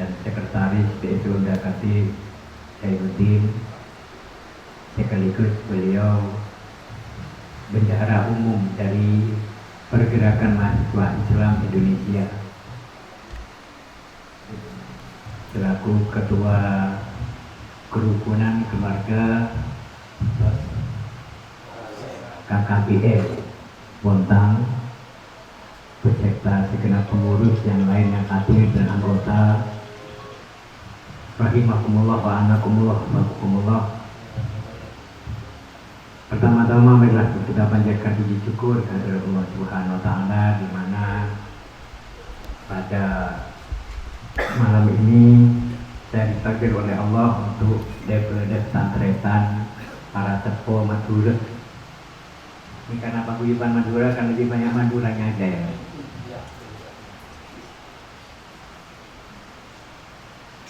dan Sekretaris BSU Dakati Saifuddin, sekaligus beliau bendahara umum dari Pergerakan Mahasiswa Islam Indonesia, selaku Ketua Kerukunan Keluarga KKBS Bontang, beserta segenap pengurus yang lain yang hadir dan anggota, rahimakumullah wa anakumullah wa bakumullah. Pertama-tama marilah kita panjatkan puji syukur kepada Allah Subhanahu wa taala, di mana pada malam ini saya dipanggil oleh Allah untuk daripada pesantren para sepuh Madura. Ini karena paguyuban Madura kan lebih banyak Maduranya aja ya.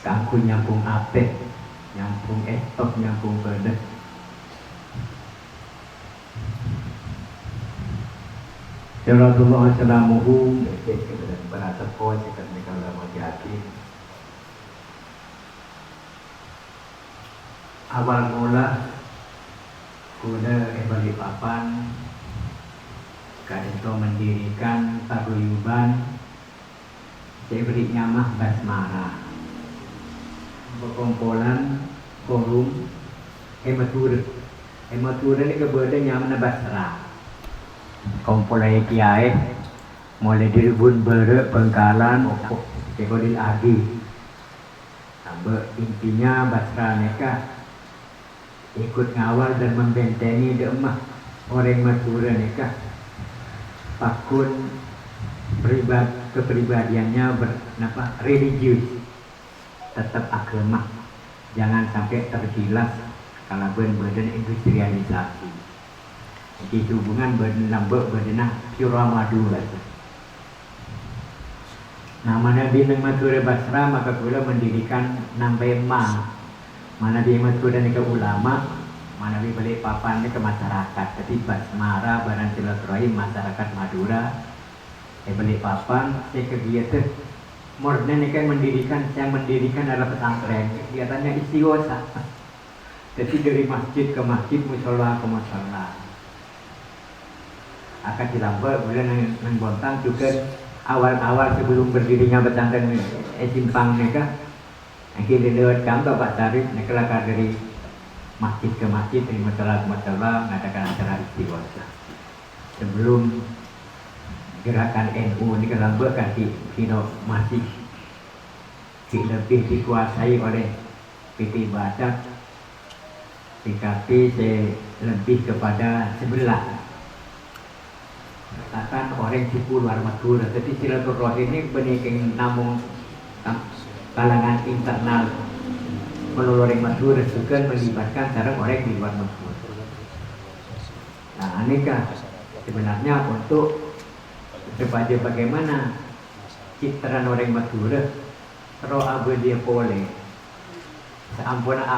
Kangku nyambung apek, nyambung estok, nyambung bedes. Sallallahu wasallamuhu para sepuh sekat nikah hati. Awal mula kuda bali papan kadento mendirikan paguyuban diberi nyamah basmara, perkumpulan forum Madura ini kebetulan nyaman basra. Kumpulan kiai mulai dari Bun Bere, Bengkalan, Cekodil Agi, sampai intinya Basra mereka ikut ngawal dan membentengi demah orang Madura mereka. Pakun kepribadiannya religius, tetap agama, jangan sampai tergilas kalau badan industrialisasi. Jadi hubungan bernambah berdenah pura Madura. Nama Nabi Neng Madura Basra maka pula mendirikan nampai mana di Madura ni ke ulama, mana di balik papan ni ke masyarakat. Jadi Basmara barang silaturahim masyarakat Madura. Balik papan saya kegiatan murni ni kan yang mendirikan adalah pesantren. Kegiatannya istiwasa. Jadi dari masjid ke masjid, musola ke musola. Akan dilambah bulan yang Bontang juga awal-awal sebelum berdirinya pesantren Simpang mereka akhirnya lewat kantor Pak Tarif mereka dari masjid ke masjid, dari masalah ke masalah mengadakan acara istiwasa. Sebelum gerakan NU ini kelambah kan kino masih lebih dikuasai oleh PT Badak, PKP lebih kepada sebelah. Katakan orang suku luar Madura. Jadi silaturahim ini benih namun kalangan internal menuluri Madura juga melibatkan sarang orang di luar Madura. Nah, ini kan sebenarnya untuk supaya bagaimana citra orang Madura roh abu dia boleh seampuna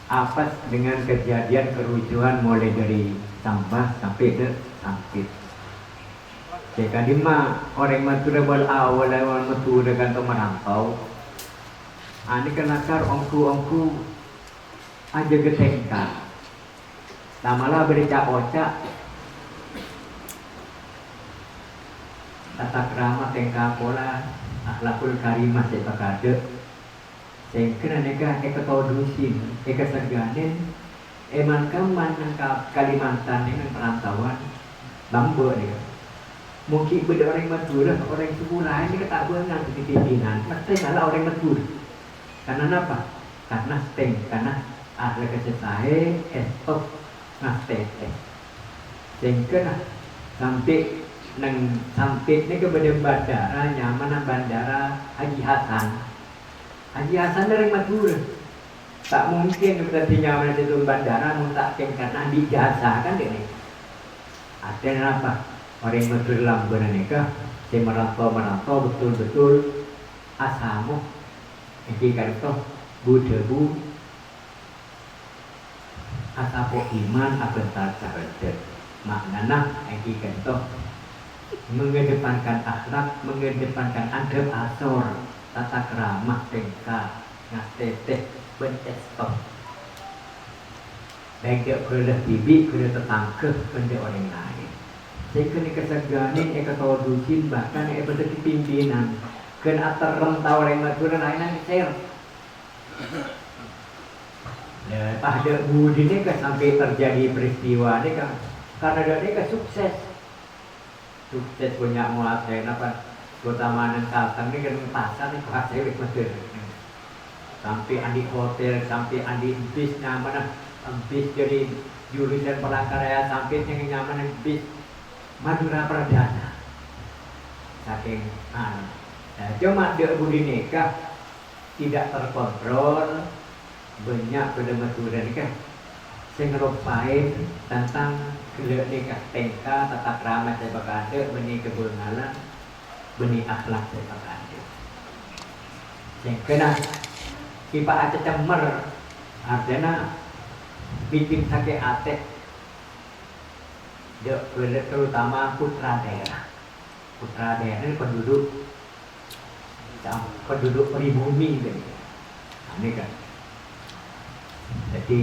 apa dengan kejadian kerusuhan mulai dari Sampah sampai ke Sampit. Jika lima orang Madura awal orang Madura kantor merantau, ini kenakar ongku aja getengka. Lamalah berita ocak, tata krama tengka pola, akhlakul karimah sepakade. Sehingga mereka tau dusin, seganen. Eman keman Kalimantan ini perantauan Bambu ni. Mungkin beda orang Madura, orang suku lain ni kata benar di pimpinan. Pasti salah orang Madura. Karena apa? Karena steng, karena ahli kesesahe, estok, nastete. Sehingga sampai ni ke bandara nyaman bandara Haji Hasan. Haji Hasan dari Madura. Tak mungkin berarti nyaman di bandara muntakin karena dijasa kan ini. Ada apa? Orang Madura Lampung nikah, saya merantau betul-betul asamu. Ini kata budebu asapo iman abentar sahaja. Maknanya ini kata mengedepankan akhlak, mengedepankan adab asor, tata krama, tingkah, ngateteh, berestok. Baik dia kepada bibi, kepada tetangga, kepada orang lain. Sehingga ni kesaganin, ketawadusin, bahkan pada pimpinan. Kena terem tahu orang maturan lain share. Pada budi ni sampai terjadi peristiwa ni kan, karena dia sukses punya muasai apa terutama nang Kalteng ni kan pasar ni kuat cewek betul. Sampai andi hotel, sampai andi bis nyaman, bis jadi jurusan Palangkaraya sampai yang nyaman bis Madura Pradana. Saking cuma dia budi nikah tidak terkontrol, banyak pada Madura nikah sengerupain tentang gelak nikah tengka tata krama saya bakal ada benih kebenaran benih akhlak saya bakal ada yang kena kipa aja cemer artinya bikin sakit ate dia terutama putra daerah ini penduduk pribumi ini kan jadi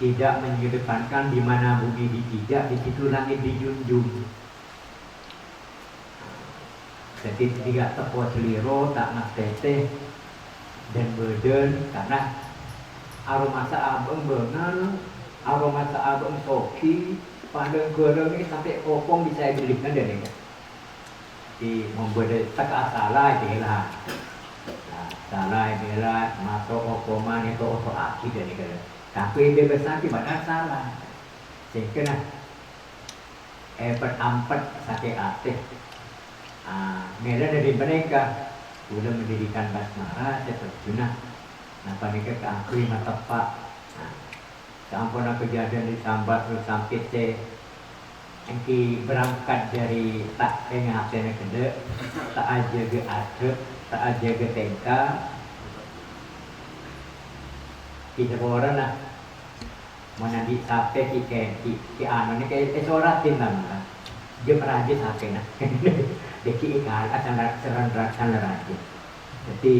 tidak mengedepankan di mana bumi dipijak, di situ langit dijunjung. Jadi tidak tepuk seliro, tak nak teteh dan beden karena aroma abang bengal, aroma abang soki, pandang goreng ini sampai opong bisa belikan dan ini. Di membuat tak salah itulah, salah itulah masuk opoman itu oto aki dan ini. Tapi dia besar mana salah. Sehingga berampet sakit hati. Mela dari mereka sudah mendirikan basmara seterjuna. Napa mereka keangkui mata pak. Sampun kejadian disambat terus sampai engki berangkat dari tak pengen kede, tak aja ke adep, tak aja ke tengka. Kita orang lah mana di sape ki anu ni kayak soratin lah dia meraja sape nah deki ikan asal seran raja jadi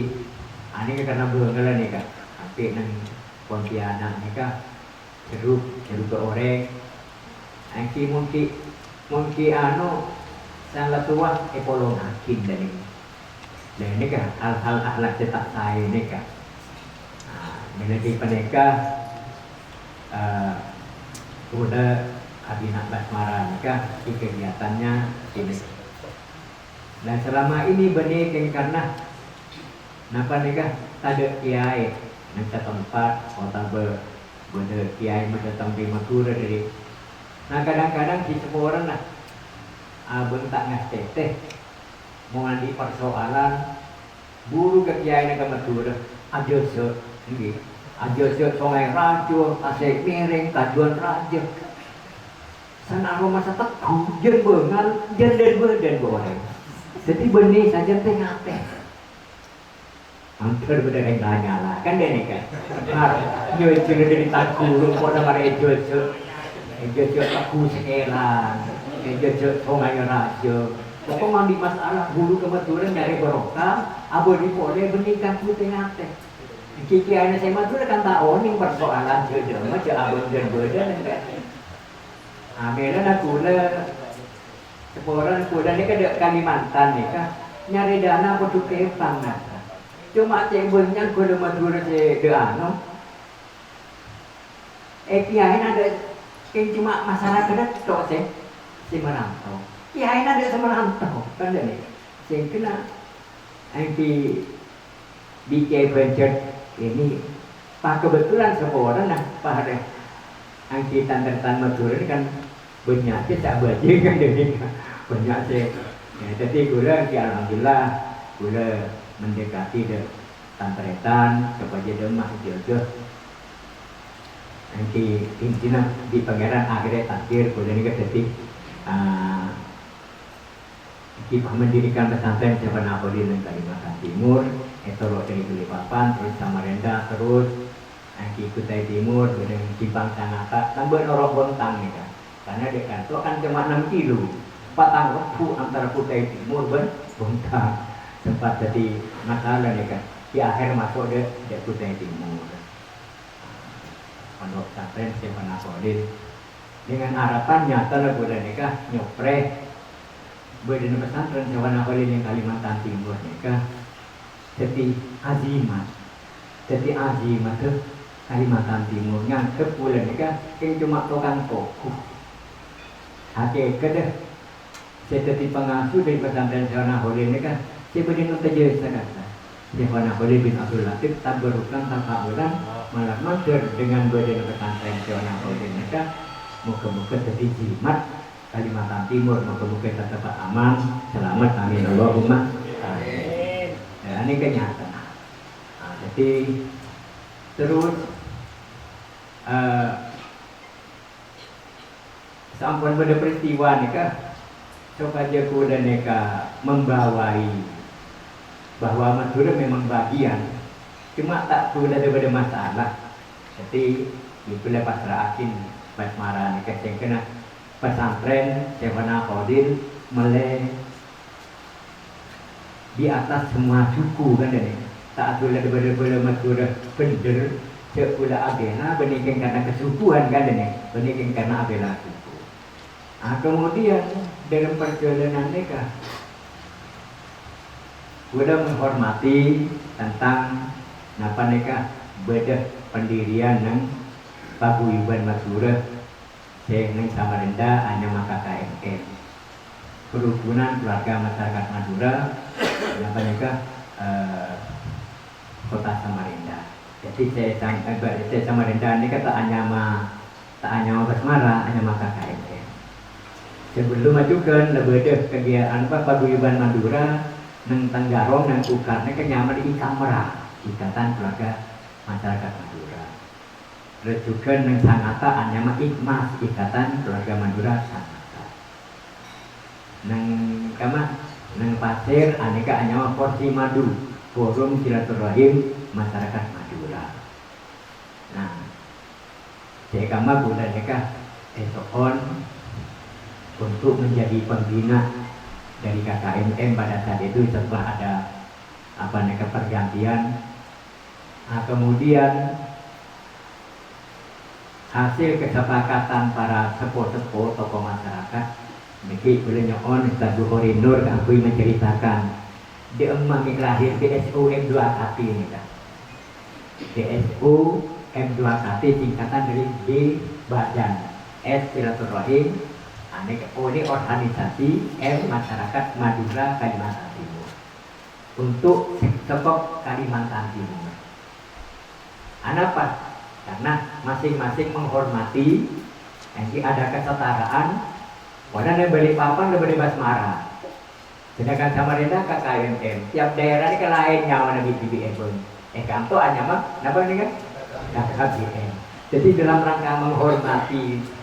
ini karena berenggalan ni kan sape nang Pontianak ni kan jeruk ke orek angki mungki anu salah tua epolong hakim dan ini kan hal-hal akhlak cetak saya ni kan menjadi peneka udah kabinet basmara nikah di kegiatannya ini dan selama ini benih karena napa nikah ada kiai nanti tempat kota bener kiai mendatang di Madura dari nah kadang-kadang di semua orang lah abang tak ngasih teh mau di persoalan buru ke kiai ke Madura aja aja sungai rajo, asik miring, tajuan raja. Sana aroma seteku, jen bengal, jen den goreng. Jadi benih saja tengah teh. Hampir beda yang tanya lah, kan dia ni kan. Jojo dari taku, lupa nama dia jojo taku sekelan, jojo sungai rajo. Pokok mandi masalah bulu kebetulan dari barokah, abu di pole benih taku tengah teh. Kiki anak saya Madura kan tak oning persoalan jodoh macam abang dan bodan kan. Amela nak kula seporan kula ni kan Kalimantan ni kan nyari dana untuk kepang nak. Cuma cembelnya kula Madura se de anu. Kiai ada yang cuma masyarakat tok si merantau. Kiai ada semerantau kan ni. Sing kena anti bikin venture ini pak kebetulan semua orang nah pak ada angkitan tentang Madura ini kan banyak kita baca kan jadi banyak sih ya jadi gula alhamdulillah gula mendekati de tantretan kepada demah jodoh nanti intinya di pangeran akhirnya takdir gula ini kan jadi kita mendirikan pesantren Jawa Napoli dan Kalimantan Timur Etoro dari Balikpapan, terus Samarinda, terus Angki Kutai Timur, dengan Cipang Sanaka, tambah norok bontang nih kan. Karena dekat itu kan cuma 6 kilo. patang waktu antara Kutai Timur dan Bontang sempat jadi masalah nih kan. Di akhir masuk di Kutai Timur. Pondok pesantren Syekh Nakodin dengan harapannya kalau boleh nikah nyopre berdina pesantren Syekh Nakodin yang Kalimantan Timur nikah jadi azimat tuh Kalimantan Timur nganggep boleh nikah yang cuma tukang toko hakikat deh saya jadi pengasuh dari pesantren Syekh Nakodin nikah saya berdina terjadi kata Syekh Nakodin bin Abdul Latif tabarukan tanpa orang malah mager dengan badan pesantren Syekh Nakodin nikah muka-muka jadi jimat Kalimantan Timur muka-muka tetap aman selamat amin Allahumma amin. Nah, ini kenyataan. Nah, jadi terus sampun pada peristiwa nikah sokaja kuda nikah membawai bahwa Madura memang bagian cuma tak kuda ada masalah jadi itulah pasrahin basmara nikah yang kena pesantren Syekh Nakodin meleh di atas semua suku kan ini tak boleh ada Madura bener sekula agena benikin karena kesukuan kan ini benikin karena abela suku. Kemudian dalam perjalanan nikah sudah menghormati tentang napa nikah beda pendirian yang paguyuban Madura yang Samarinda hanya maka KMM kerukunan keluarga masyarakat Madura napa nikah kota Samarinda. Jadi saya Samarinda ini kata hanya Basmara hanya maka KMM. Sebelum majukan lebih ada kegiatan paguyuban Madura nang Tanggarong nang Ukar ini kenyaman di Ikamra Ikatan Keluarga Masyarakat Madura. Terus juga nang Sangatta hanya Ikmas Ikatan Keluarga Madura Sangatta. Nang Pasir aneka hanya Porsi Madu Forum Silaturahim Masyarakat Madura. Nah, saya kama bulan nikah esokon untuk menjadi pembina dari KKMM pada saat itu setelah ada pergantian. Nah, kemudian hasil kesepakatan para sepuh-sepuh tokoh masyarakat, mungkin boleh nyoon Ustaz Bukhari Nur kangkui menceritakan di emang lahir DSU M2KT ini kan. DSU M2KT singkatan dari D Badan S Silaturahim ini organisasi M Masyarakat Madura Kalimantan Timur untuk sektor Kalimantan Timur. Kenapa? Karena masing-masing menghormati yang ada kesetaraan pada beli papan dan beli basmara. Sedangkan Samarinda KKMM tiap daerah ini ke lain nyawa nabi BBM kanto hanya mah napa ini kan KKBM. Jadi dalam rangka menghormati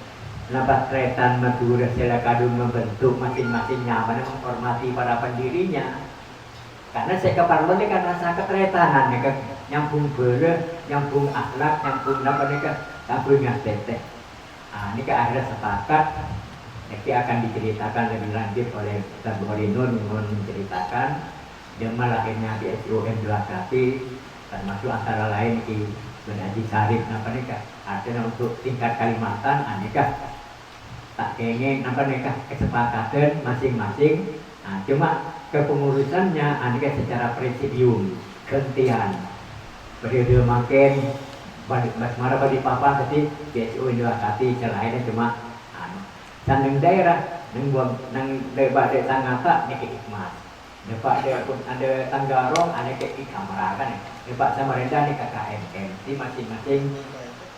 Nabat Tretan Madura Sela Kadun membentuk masing-masing nyaman menghormati para pendirinya. Karena saya keparlon ini kan rasa ketretanan ya, nyambung bere, nyambung akhlak, nyambung apa nih kan, nyambung teteh. Ini ke akhirnya sepakat. Nanti akan diceritakan lebih lanjut oleh Ustaz Bukhari Nur menceritakan dia lahirnya di SUM 2KT termasuk antara lain di Haji Sarif apa nih kan. Artinya untuk tingkat Kalimantan aneka tak ingin kesepakatan masing-masing. Nah, cuma kepengurusannya aneka secara presidium gantian periode makin basmara badi papa tadi BSU Indokati selainnya cuma sandeng daerah nang debat de Sangatta nek Ikmas debat de ada Tanggarong aneka Ikamra kan debat Samarinda nek KKMM di masing-masing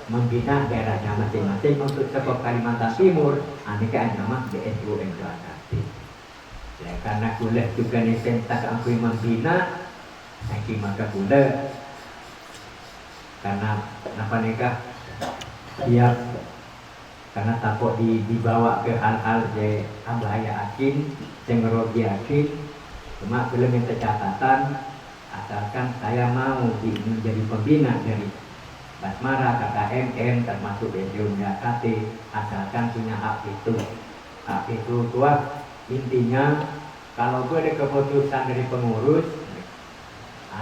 membina daerahnya masing-masing untuk sektor Kalimantan Timur aneka nama BSU Indokati. Ya, karena kuliah juga nih sentak aku membina, nanti maka kuliah karena apa nikah siap karena takut dibawa ke hal-hal je ambahaya akin, cengerogi akin, cuma belum minta catatan asalkan saya mau menjadi pembina dari Basmara, KKMM termasuk BSU Indokati asalkan punya hak itu kuat Intinya kalau ada keputusan dari pengurus,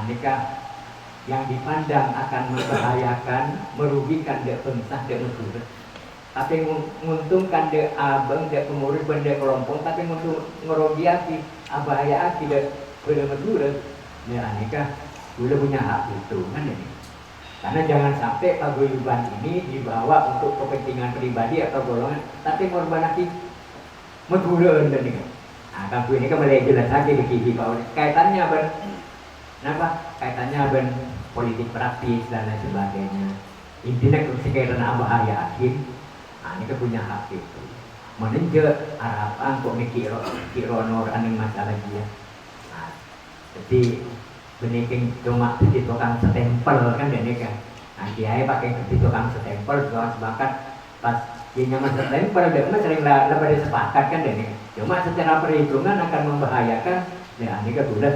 nikah yang dipandang akan membahayakan, merugikan dek pemisah dek negara. Tapi menguntungkan dek abang, dek pengurus, dek kelompok, tapi untuk ngerogiaki, bahaya dek negara. Ya nikah, gue punya hak itu kan ini. Karena jangan sampai paguyuban ini dibawa untuk kepentingan pribadi atau golongan, tapi korbanasi megurun dan ini. Nah, kamu ini kan mulai jelas lagi di kiri bawah. Kaitannya kenapa? Kaitannya politik praktis dan lain sebagainya. Intinya sekiranya bahaya akhir, ini kan punya hak itu. Menunjuk harapan kok kironor aning masalah dia. Nah, jadi beniking cuma di tukang setempel kan ini kan. Nah, kiai pakai di tukang setempel, tukang sepakat pas dia nyaman setempel, dia sering lebih sepakat kan ini. Cuma secara perhitungan akan membahayakan. Ya, ini kan sudah.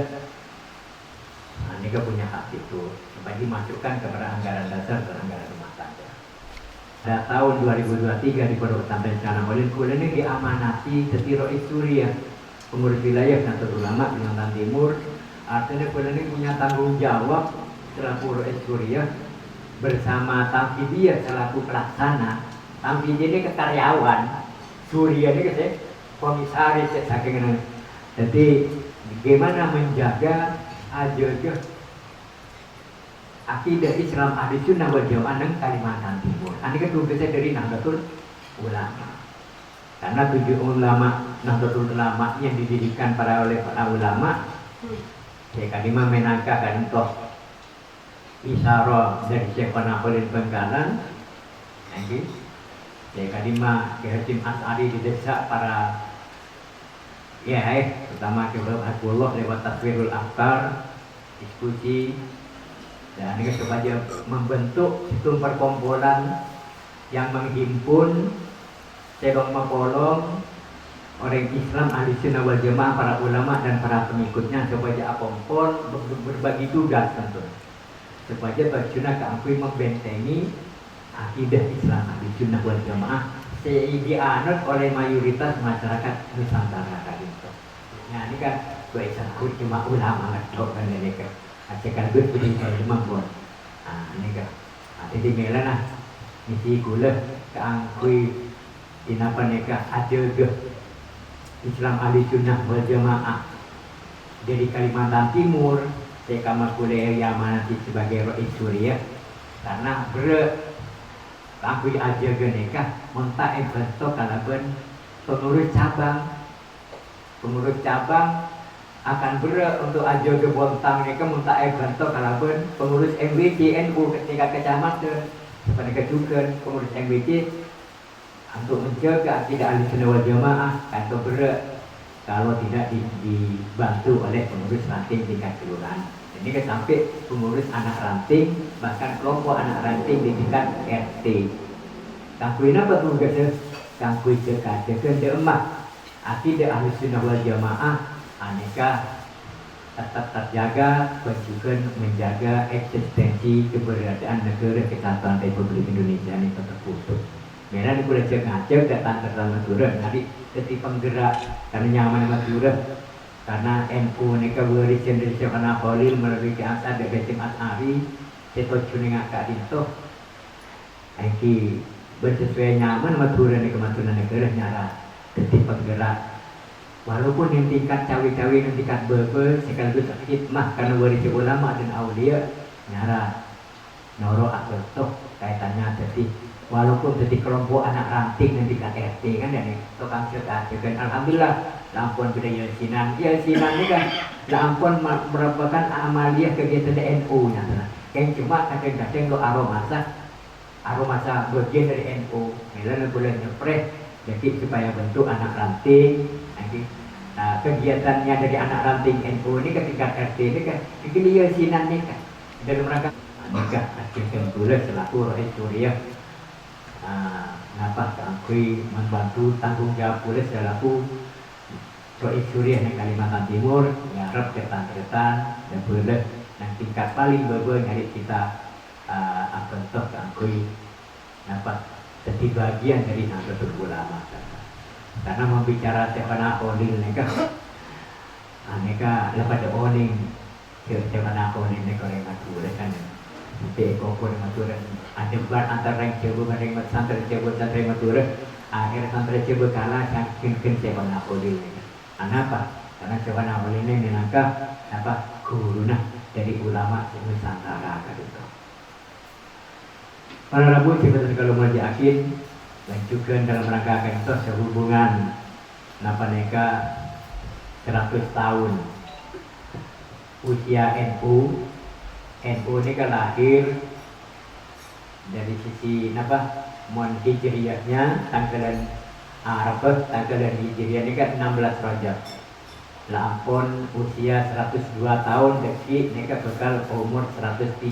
Nah, ini kan punya hak itu. Supaya dimasukkan kepada anggaran dasar dan anggaran rumah tangga. Pada tahun 2023 di Pondok Pesantren Sekarang Kulen ini diamanati Setiro Suriah, pengurus wilayah Nahdlatul Ulama Kalimantan Timur. Artinya Kulen ini punya tanggung jawab selaku Suriah bersama Tamfidiyah selaku pelaksana. Tamfidiyah ini karyawan, Suriah ini kan komisaris saking. Jadi bagaimana menjaga aja akidah Islam Ahli Sunnah wal Jamaah nang Kalimantan Timur. Ini kan tugasnya dari Nahdlatul Ulama. Karena 7 ulama Nahdlatul Ulama yang didirikan oleh para ulama, saya kadima menangka kan toh Isyarah dari Syekh Panaholin Bengkalan, saya kadima Ki Hasyim As'ari didesak para pertama Kiai Abdullah lewat taswirul afkar, diskusi. Dan ini supaya membentuk sistem perkumpulan yang menghimpun sedang mempolong orang Islam Ahli Sunnah wal Jamaah, para ulama dan para pengikutnya supaya apompon berbagi tugas tentu. Supaya berjuna keampui membentengi akidah Islam Ahli Sunnah wal Jamaah dianut oleh mayoritas masyarakat Nusantara tadi itu. Nah ini kan gue sangkut cuma ulama ngetok kan ini kan. Asyikkan gue punya cuma pun. Nah ini kan. Jadi melan misi gula keangkui dinapa nikah ada Islam Ahli Sunnah wal Jamaah dari Kalimantan Timur. Saya kamar kuliah yang nanti sebagai Rais Suriah karena aku aja nikah montak bentuk kalaban pengurus cabang akan untuk aja bontang nikah montak bentuk kalaban pengurus MWC NU ketika kecamatan seperti kejukan pengurus MWC untuk menjaga akidah Ahli Sunnah wal Jamaah atau kalau tidak dibantu oleh pengurus ranting tingkat kelurahan. Ini kan sampai pengurus anak ranting, bahkan kelompok anak ranting di tingkat RT. Kangkuin apa tugasnya? Kangkuin jaga emak. Akidah Ahli Sunnah wal Jamaah, aneka tetap terjaga, dan juga menjaga eksistensi keberadaan negara Kesatuan Republik Indonesia ini tetap utuh. Mereka ini boleh ngajak datang ke Madura, nanti jadi penggerak karena nyaman Madura. Karena NU neka warisan dari Syekh Panaholil melalui Ki As'ad dan Hasyim As'ari setuju dengan Kak Dinto ini bersesuai nyaman Madura neka Madura negara nyara jadi penggerak walaupun yang tingkat cawi-cawi yang tingkat bebe sekaligus hikmah karena warisan ulama dan aulia nyara noro akhirtoh kaitannya jadi walaupun jadi kelompok anak ranting dan tingkat RT kan dan tukang cerita dan alhamdulillah lampun pada yasinan ini kan lampun merupakan amaliyah kegiatan NU nya yang cuma kadang-kadang lo aromasa bagian dari NU misalnya boleh nyepres jadi supaya bentuk anak ranting nah kegiatannya dari anak ranting NU ini ketika RT ini kan ini yasinan ini kan dalam rangka nikah akhirnya boleh selaku Rais Suriah kenapa kangkui membantu tanggung jawab boleh selaku Rais Suriah di Kalimantan Timur ngarep ketan-ketan dan boleh yang tingkat paling bebe nyari kita abentuk kangkui kenapa jadi bagian dari Nahdlatul Ulama karena membicara tepana odil neka neka lepas oning tepana oning neka yang matur kan te kokon matur ada bar antara yang coba banding santri coba santri matur akhir santri coba kalah saking tepana odil kenapa karena tepana odil ini minangka apa guruna dari ulama Nusantara kan itu. Para Rabu sebenarnya kalau mau yakin dan juga dalam rangka akan itu sehubungan napa neka 100 tahun usia NU ini kan lahir dari sisi napa mon hijriyahnya tanggalan Arab tanggalan hijriyah ini kan 16 Rajab lampun usia 102 tahun deki neka bekal umur 103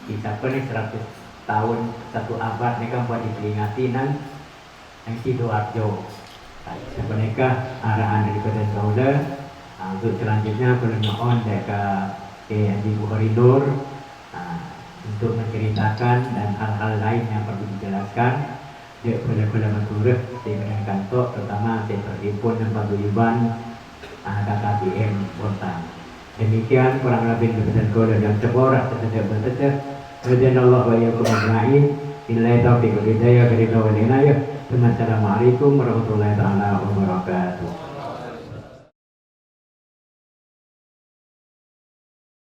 bisa nih 100 tahun satu abad mereka buat diperingati nang Sidoarjo. Sebenarnya arahan daripada Saudara untuk selanjutnya perlu mohon mereka di Koridor untuk menceritakan dan hal-hal lain yang perlu dijelaskan. Dia boleh maturah di badan kantor terutama di perhimpun dan paguyuban KKBM Bontang. Demikian kurang lebih daripada kola dan seborah tersedia. Wajanallahu wa iyyakum ajma'in. Billahi taufiq wal hidayah. Assalamualaikum warahmatullahi wabarakatuh.